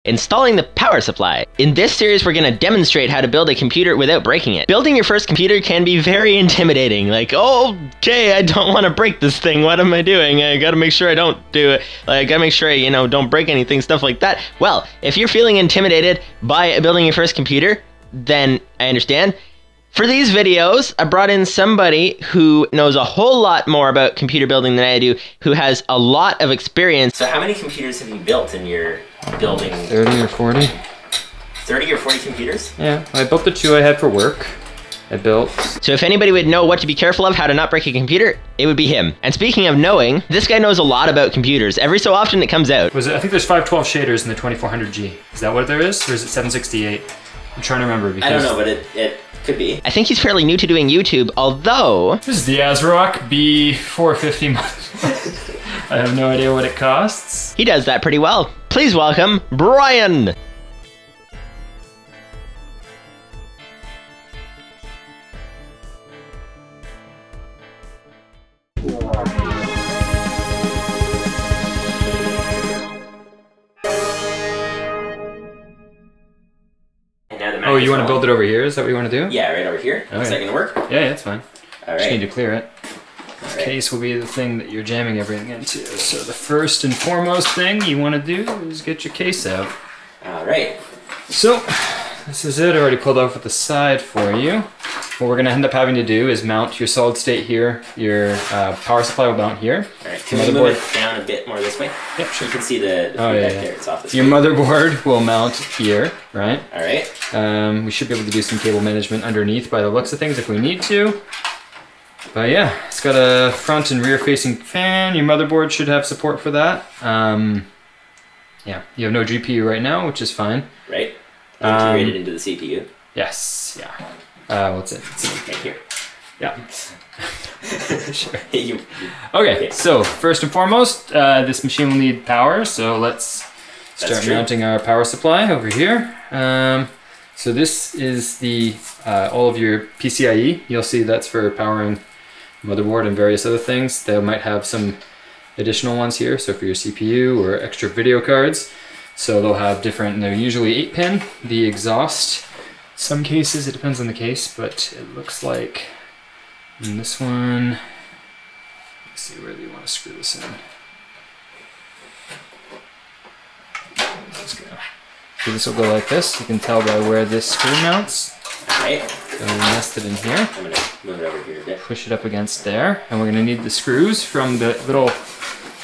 Installing the power supply. In this series, we're going to demonstrate how to build a computer without breaking it. Building your first computer can be very intimidating. Like, oh, okay, I don't want to break this thing. What am I doing? I got to make sure I don't do it. Like, I got to make sure I, don't break anything, stuff like that. Well, if you're feeling intimidated by building your first computer, then I understand. For these videos, I brought in somebody who knows a whole lot more about computer building than I do, who has a lot of experience. So how many computers have you built in your building? 30 or 40. 30 or 40 computers? Yeah, I built the 2 I had for work. I built. So if anybody would know what to be careful of, how to not break a computer, it would be him. And speaking of knowing, this guy knows a lot about computers. Every so often it comes out. I think there's 512 shaders in the 2400G. Is that what there is? Or is it 768? I'm trying to remember because... I don't know, but it could be. I think he's fairly new to doing YouTube, although... This is the ASRock B450. I have no idea what it costs. He does that pretty well. Please welcome Brian! Oh, you want to build it over here? Is that what you want to do? Yeah, right over here. Okay. Is that going to work? Yeah, it's fine. All right. Just need to clear it. This case will be the thing that you're jamming everything into. So the first and foremost thing you want to do is get your case out. All right. So this is it. I already pulled off at the side for you. What we're going to end up having to do is mount your solid state here. Your power supply will mount here. All right. Can we move it down a bit more this way? Yep, sure. You can see the feedback there. It's off the screen. Your motherboard will mount here, right? All right. We should be able to do some cable management underneath by the looks of things if we need to. But yeah, it's got a front and rear facing fan. Your motherboard should have support for that. Yeah, you have no GPU right now, which is fine. Right. Integrated into the CPU. Yes, yeah. What's it? Right here. Yeah. Sure. Okay, Okay, so first and foremost, this machine will need power, so let's start mounting our power supply over here. So this is the all of your PCIe. You'll see that's for powering motherboard and various other things. They might have some additional ones here, so for your CPU or extra video cards. So they'll have different, they're usually 8-pin, the exhaust. Some cases, it depends on the case, but it looks like in this one, let's see, where do you want to screw this in? So this will go like this. You can tell by where this screw mounts. Alright. So we nest it in here. I'm going to move it over here a bit. Push it up against there, and we're going to need the screws from the little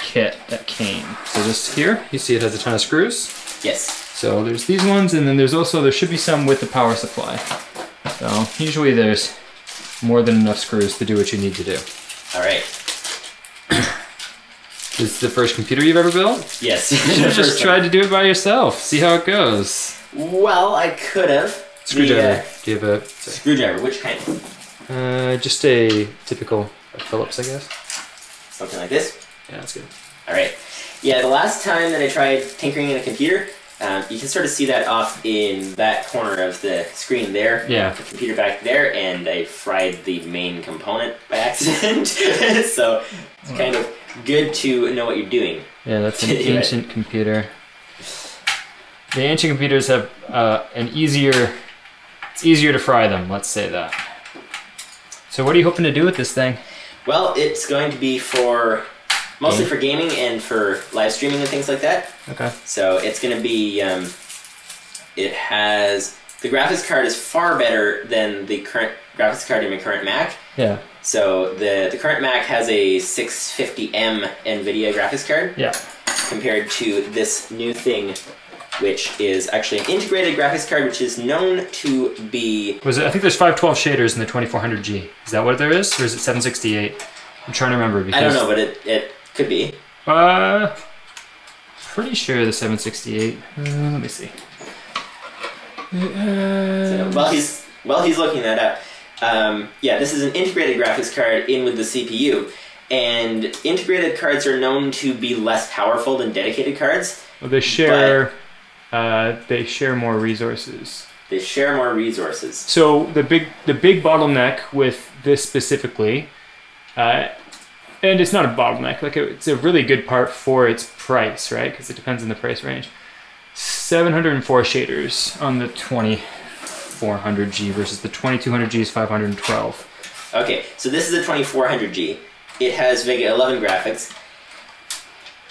kit that came. So just here, you see it has a ton of screws. Yes. So there's these ones, and then there should be some with the power supply. So usually there's more than enough screws to do what you need to do. All right. This is the first computer you've ever built? Yes. You should have just tried to do it by yourself. See how it goes. Well, I could have. Screwdriver. Do you have a... Sorry. Screwdriver, which kind? Just a typical Phillips, I guess. Something like this? Yeah, that's good. All right. Yeah, the last time that I tried tinkering in a computer, you can sort of see that off in that corner of the screen there. Yeah. The computer back there, and I fried the main component by accident. So it's kind of good to know what you're doing. Yeah, that's an ancient computer. The ancient computers have it's easier to fry them, let's say that. So what are you hoping to do with this thing? Well, it's going to be mostly for gaming and for live streaming and things like that. Okay. So it's going to be, it has, the graphics card is far better than the current graphics card in my current Mac. Yeah. So the current Mac has a 650M NVIDIA graphics card. Yeah. Compared to this new thing, which is actually an integrated graphics card, which is known to be... I think there's 512 shaders in the 2400G. Is that what there is? Or is it 768? I'm trying to remember because... I don't know, but it could be. Pretty sure the 768. Let me see. So, while he's looking that up, yeah, this is an integrated graphics card in with the CPU, and integrated cards are known to be less powerful than dedicated cards. Well, they share more resources. They share more resources. So the big bottleneck with this specifically, and it's not a bottleneck, like it's a really good part for its price, right? Because it depends on the price range. 704 shaders on the 2400G versus the 2200G's 512. Okay, so this is a 2400G. It has Vega 11 graphics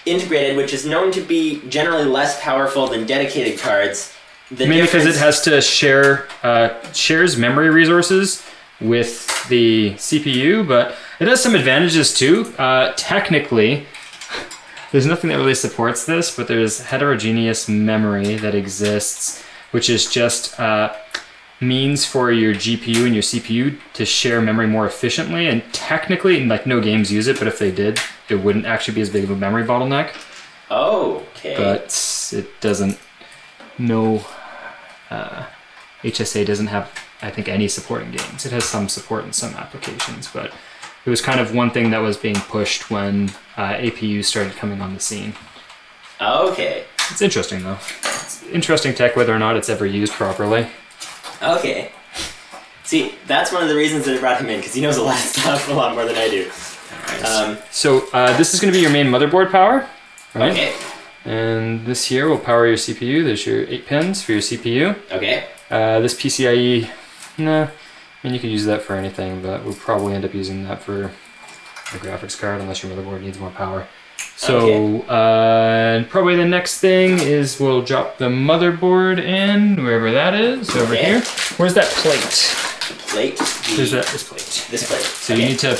integrated, which is known to be generally less powerful than dedicated cards. Mainly because it has to shares memory resources with the CPU, but it has some advantages too. Technically, there's nothing that really supports this, but there's heterogeneous memory that exists, which is just means for your GPU and your CPU to share memory more efficiently. And technically, like, no games use it, but if they did, it wouldn't actually be as big of a memory bottleneck. Okay. But it doesn't. No, HSA doesn't have, I think, any support in games. It has some support in some applications, but it was kind of one thing that was being pushed when APUs started coming on the scene. Okay. It's interesting though. It's interesting tech, whether or not it's ever used properly. Okay. See, that's one of the reasons that I brought him in, because he knows a lot of stuff, a lot more than I do. Nice. So this is going to be your main motherboard power, right? Okay. And this here will power your CPU. There's your 8 pins for your CPU. Okay. This PCIe, nah, I mean, you could use that for anything, but we'll probably end up using that for a graphics card unless your motherboard needs more power. So probably the next thing is we'll drop the motherboard in, wherever that is, over here. Where's that plate? The plate? There's this plate. This plate. So you need to...